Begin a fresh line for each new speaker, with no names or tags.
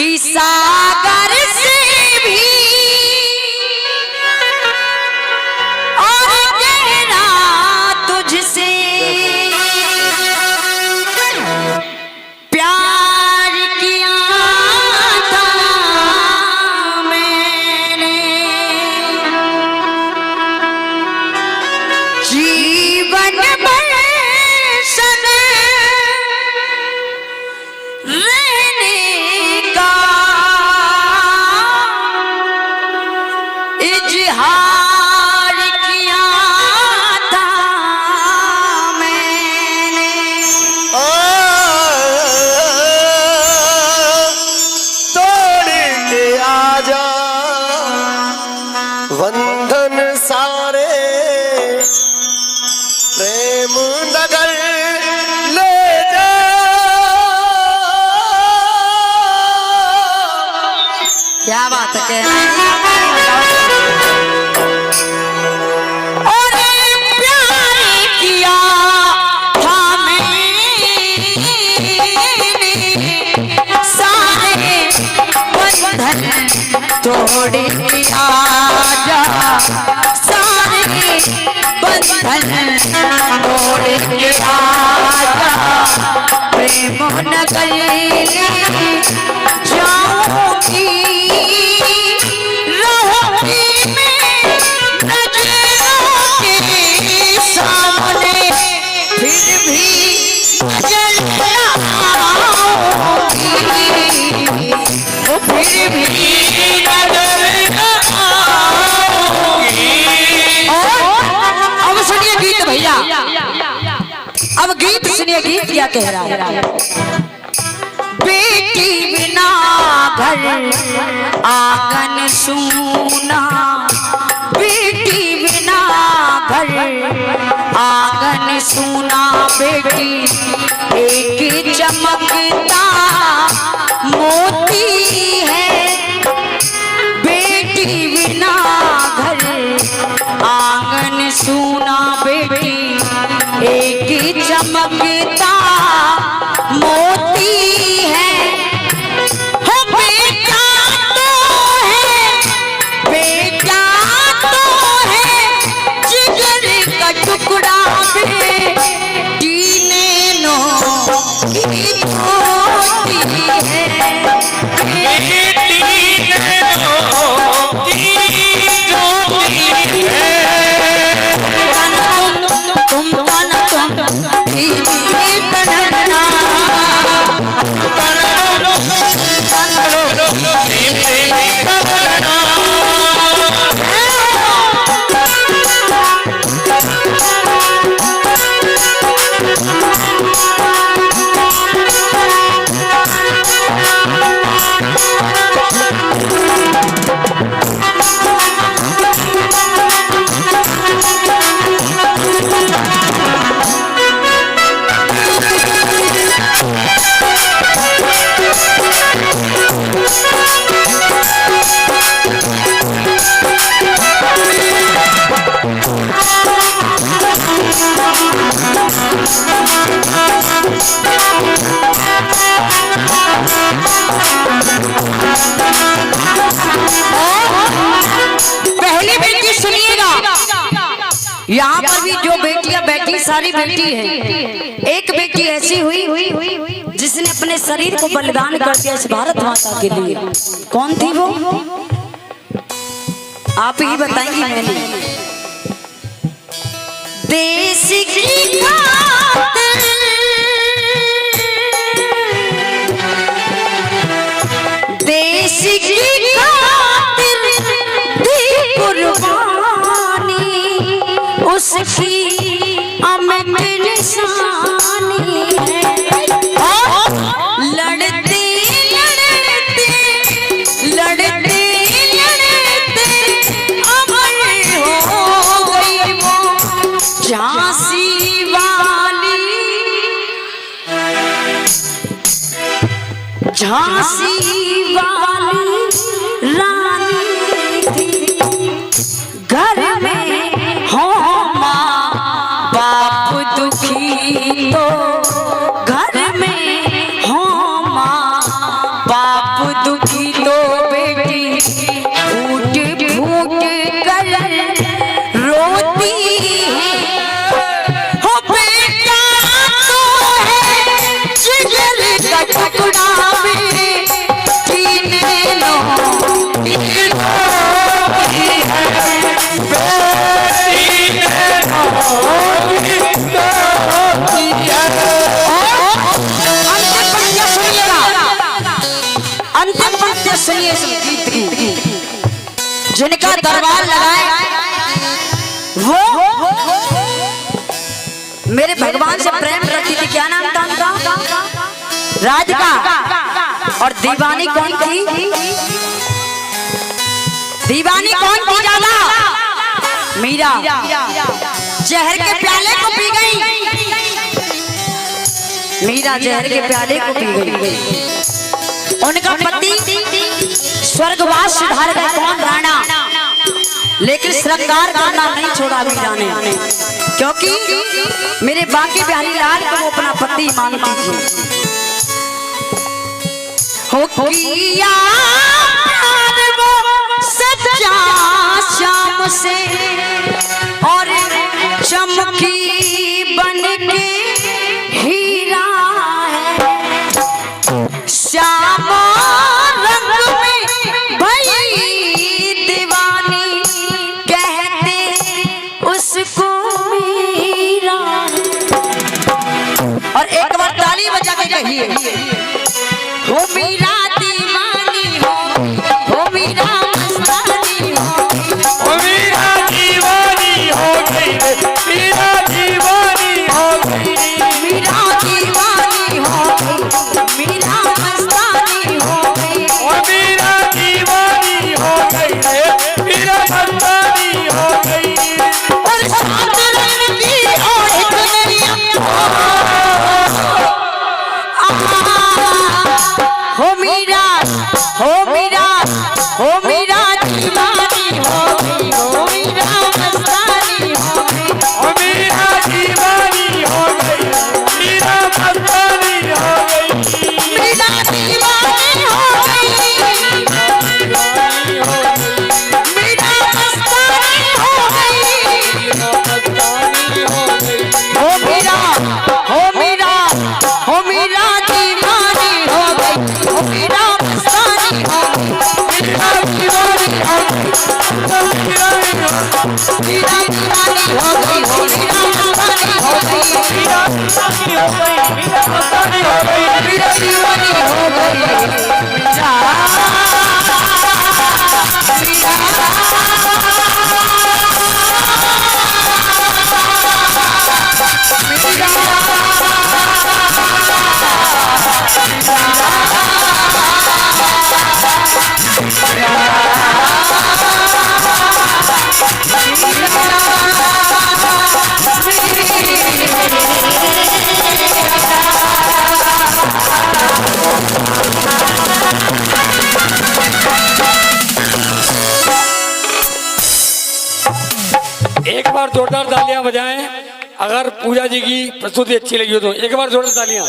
कि सागर से भी और गहरा तुझसे प्यार किया था मैंने। जीवन भर सदा रहने का इजहार किया था मैंने।
तोड़ के आजा बंधन सारे प्रेम नगर ले जा।
क्या बात कह रहे हैं। और प्यार किया था मैंने सारे बंधन तोड़ के आजा सारे बंधन तोड़ के आजा प्रेम नगर ले जाऊंगी रहूंगी मैं नजरों के सामने फिर भी नजर आऊंगी वो फिर भी नजर आऊंगी। अब सुनिए गीत भैया, अब गीत सुनिए, गीत क्या कह रहा है। बेटी बिना घर आंगन सूना, बेटी बिना घर आंगन सूना, बेटी एक चमकता मोती है। बेटी बिना घर आंगन सूना, बेटी एक चमकता मोती है। हो बेटा तो है, बेटा तो है जिगर का टुकड़ा, बेटी नैनो की ज्योति है। बेटी नैनो की ज्योति है। तुम पहली बेटी सुनिएगा, यहाँ पर भी जो बेटियां बैठी सारी बेटी है। एक बेटी ऐसी हुई जिसने अपने शरीर को बलिदान कर दिया इस भारत माता के लिए। कौन थी वो? आप ही बताएंगी। मैंने देश की खातिर, देश की खातिर दी कुर्बानी, उसकी अमिट निशानी है। लड़ते लड़ते लड़ते लड़ते अमर हो गई वो झांसी वाली, झांसी वाली रानी थी। घर में हो माँ बाप दुखी तो घर में हो माँ बाप दुखी तो बेटी फूट फूट कर रोती है। हो बेटा तो है जिगर का टुकड़ा मेरे सीने लो अंतिम पंक्ति सुनिए इस गीत की। जिनका दरबार लगाए वो मेरे भगवान से प्रेम करती थी। क्या नाम था उनका? राधिका। और दीवानी कौन थी? दीवानी कौन थी ज्यादा? मीरा। जहर के प्याले को पी गई मीरा, जहर के प्याले को पी गई। उनका पति स्वर्गवास सिधार गए। कौन? राणा। लेकिन श्रृंगार करना नहीं छोड़ा मीरा ने, क्योंकि मेरे बाकी बिहारी लाल को वो अपना पति मानती थी। हो किया प्यार वो सच्चा शाम से और चमकी बन के हीरा है। श्याम रंग में भई दीवानी कहते उसको मीरा। और एक बार ताली बजा के कहिए, हो मीरा दीवानी हो मीरा मस्तानी हो
मीरा दीवानी हो गई, मीरा दीवानी हो गई,
मीरा दीवानी हो मीरा मस्तानी हो गई,
मीरा दीवानी हो गई, मीरा मस्तानी हो गई।
और साथ रंगी और दुनिया हो मीरा दीवानी हो मीरा मस्तानी हो
मीरा दीवानी हो गई, मीरा मस्तानी हो गई,
मीरा दीवानी हो गई, मीरा मस्तानी हो गई। हो मीरा दीवानी हो गई, हो मीरा मस्तानी हो गई, मीरा दीवानी हो गई, मीरा दीवानी हो गई, हो मीरा मस्तानी हो गई,
मीरा मस्तानी हो गई, मीरा मस्तानी हो गई,
मीरा दीवानी हो गई।
एक बार जोरदार तालियां बजाएं अगर पूजा जी की प्रस्तुति अच्छी लगी हो तो। एक बार जोरदार तालियां।